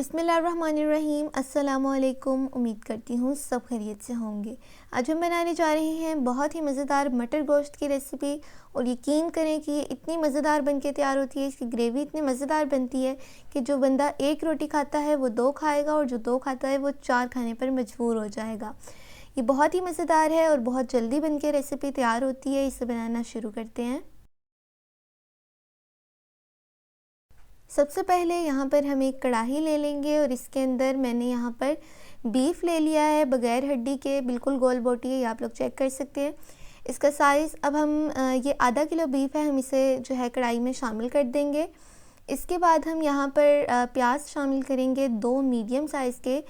बिस्मिल्लाहिर्रहमानिर्रहीम। अस्सलामुअलैकुम। उम्मीद करती हूँ सब खैरियत से होंगे। आज हम बनाने जा रहे हैं बहुत ही मज़ेदार मटर गोश्त की रेसिपी, और यकीन करें कि ये इतनी मज़ेदार बन के तैयार होती है, इसकी ग्रेवी इतनी मज़ेदार बनती है कि जो बंदा एक रोटी खाता है वो दो खाएगा, और जो दो खाता है वो चार खाने पर मजबूर हो जाएगा। ये बहुत ही मज़ेदार है और बहुत जल्दी बन के रेसिपी तैयार होती है। इसे बनाना शुरू करते हैं। सबसे पहले यहाँ पर हम एक कढ़ाई ले लेंगे और इसके अंदर मैंने यहाँ पर बीफ ले लिया है, बग़ैर हड्डी के, बिल्कुल गोल बोटी है, ये आप लोग चेक कर सकते हैं। इसका साइज़ अब हम ये आधा किलो बीफ है, हम इसे जो है कढ़ाई में शामिल कर देंगे। इसके बाद हम यहाँ पर प्याज शामिल करेंगे, 2 मीडियम साइज़ के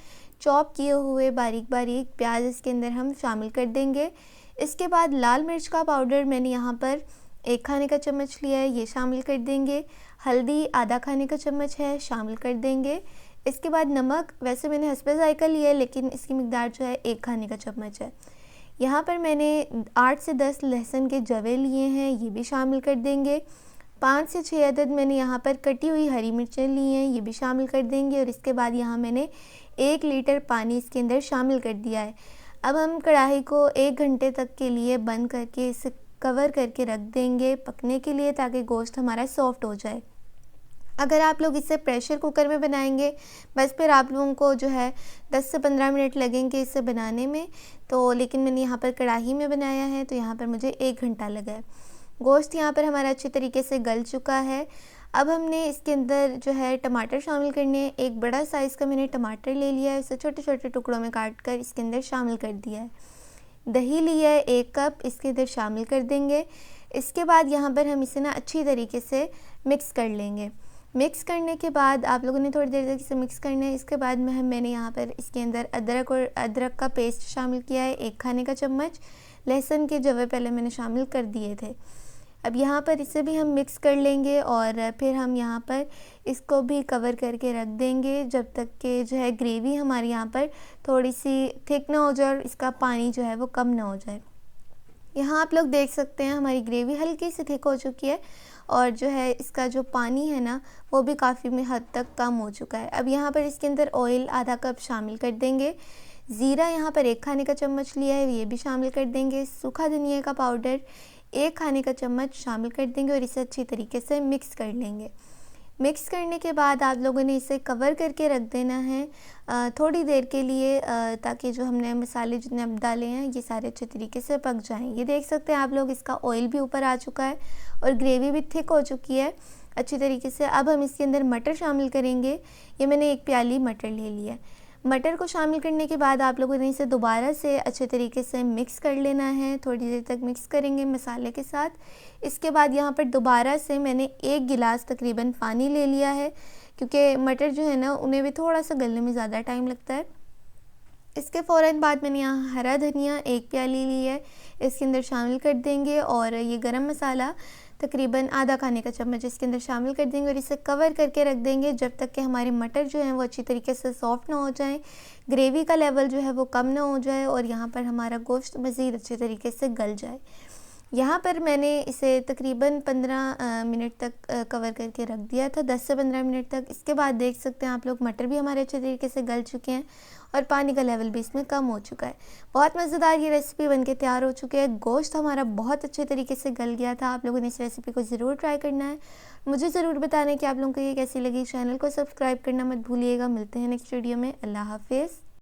चॉप किए हुए बारीक बारीक प्याज इसके अंदर हम शामिल कर देंगे। इसके बाद लाल मिर्च का पाउडर मैंने यहाँ पर 1 खाने का चम्मच लिया है, ये शामिल कर देंगे। हल्दी आधा खाने का चम्मच है, शामिल कर देंगे। इसके बाद नमक, वैसे मैंने हस्बे ज़ायक़ा लिया है लेकिन इसकी मिक़दार जो है 1 खाने का चम्मच है। यहाँ पर मैंने 8 से 10 लहसुन के जवे लिए हैं, ये भी शामिल कर देंगे। 5 से 6 अदद मैंने यहाँ पर कटी हुई हरी मिर्चें ली हैं, ये भी शामिल कर देंगे। और इसके बाद यहाँ मैंने 1 लीटर पानी इसके अंदर शामिल कर दिया है। अब हम कढ़ाई को 1 घंटे तक के लिए बंद करके इसे कवर करके रख देंगे पकने के लिए, ताकि गोश्त हमारा सॉफ़्ट हो जाए। अगर आप लोग इसे प्रेशर कुकर में बनाएंगे, बस फिर आप लोगों को जो है 10 से 15 मिनट लगेंगे इसे बनाने में, तो लेकिन मैंने यहाँ पर कढ़ाई में बनाया है तो यहाँ पर मुझे 1 घंटा लगा है। गोश्त यहाँ पर हमारा अच्छी तरीके से गल चुका है। अब हमने इसके अंदर जो है टमाटर शामिल करने हैं। एक बड़ा साइज़ का मैंने टमाटर ले लिया है, इसे छोटे छोटे टुकड़ों में काट कर इसके अंदर शामिल कर दिया है। दही लिया है 1 कप, इसके अंदर शामिल कर देंगे। इसके बाद यहाँ पर हम इसे ना अच्छी तरीके से मिक्स कर लेंगे। मिक्स करने के बाद आप लोगों ने थोड़ी देर तक इसे मिक्स करना है। इसके बाद मैंने यहाँ पर इसके अंदर अदरक का पेस्ट शामिल किया है, 1 खाने का चम्मच। लहसुन के जवे पहले मैंने शामिल कर दिए थे। अब यहाँ पर इसे भी हम मिक्स कर लेंगे और फिर हम यहाँ पर इसको भी कवर करके रख देंगे जब तक कि जो है ग्रेवी हमारी यहाँ पर थोड़ी सी थिक ना हो जाए और इसका पानी जो है वो कम ना हो जाए। यहाँ आप लोग देख सकते हैं हमारी ग्रेवी हल्की सी थिक हो चुकी है, और जो है इसका जो पानी है ना वो भी काफ़ी में हद तक कम हो चुका है। अब यहाँ पर इसके अंदर ऑयल आधा कप शामिल कर देंगे। ज़ीरा यहाँ पर 1 खाने का चम्मच लिया है, ये भी शामिल कर देंगे। सूखा धनिया का पाउडर 1 खाने का चम्मच शामिल कर देंगे और इसे अच्छी तरीके से मिक्स कर लेंगे। मिक्स करने के बाद आप लोगों ने इसे कवर करके रख देना है थोड़ी देर के लिए, ताकि जो हमने मसाले जितने अब डाले हैं ये सारे अच्छे तरीके से पक जाएं। ये देख सकते हैं आप लोग, इसका ऑयल भी ऊपर आ चुका है और ग्रेवी भी थिक हो चुकी है अच्छी तरीके से। अब हम इसके अंदर मटर शामिल करेंगे। ये मैंने 1 प्याली मटर ले लिया है। मटर को शामिल करने के बाद आप लोगों ने इसे दोबारा से अच्छे तरीके से मिक्स कर लेना है। थोड़ी देर तक मिक्स करेंगे मसाले के साथ। इसके बाद यहाँ पर दोबारा से मैंने 1 गिलास तकरीबन पानी ले लिया है, क्योंकि मटर जो है ना उन्हें भी थोड़ा सा गलने में ज़्यादा टाइम लगता है। इसके फ़ौरन बाद मैंने यहाँ हरा धनिया 1 प्याली ली है, इसके अंदर शामिल कर देंगे। और ये गरम मसाला तकरीबन आधा खाने का चम्मच इसके अंदर शामिल कर देंगे और इसे कवर करके रख देंगे जब तक कि हमारे मटर जो हैं वो अच्छी तरीके से सॉफ़्ट ना हो जाएं, ग्रेवी का लेवल जो है वो कम ना हो जाए और यहाँ पर हमारा गोश्त मज़ीद अच्छे तरीके से गल जाए। यहाँ पर मैंने इसे तकरीबन 15 मिनट तक कवर करके रख दिया था, 10 से 15 मिनट तक। इसके बाद देख सकते हैं आप लोग मटर भी हमारे अच्छे तरीके से गल चुके हैं और पानी का लेवल भी इसमें कम हो चुका है। बहुत मज़ेदार ये रेसिपी बनके तैयार हो चुकी है। गोश्त हमारा बहुत अच्छे तरीके से गल गया था। आप लोगों ने इस रेसिपी को ज़रूर ट्राई करना है। मुझे ज़रूर बताना है कि आप लोगों को ये कैसी लगी। चैनल को सब्सक्राइब करना मत भूलिएगा। मिलते हैं नेक्स्ट वीडियो में। अल्लाह हाफिज़।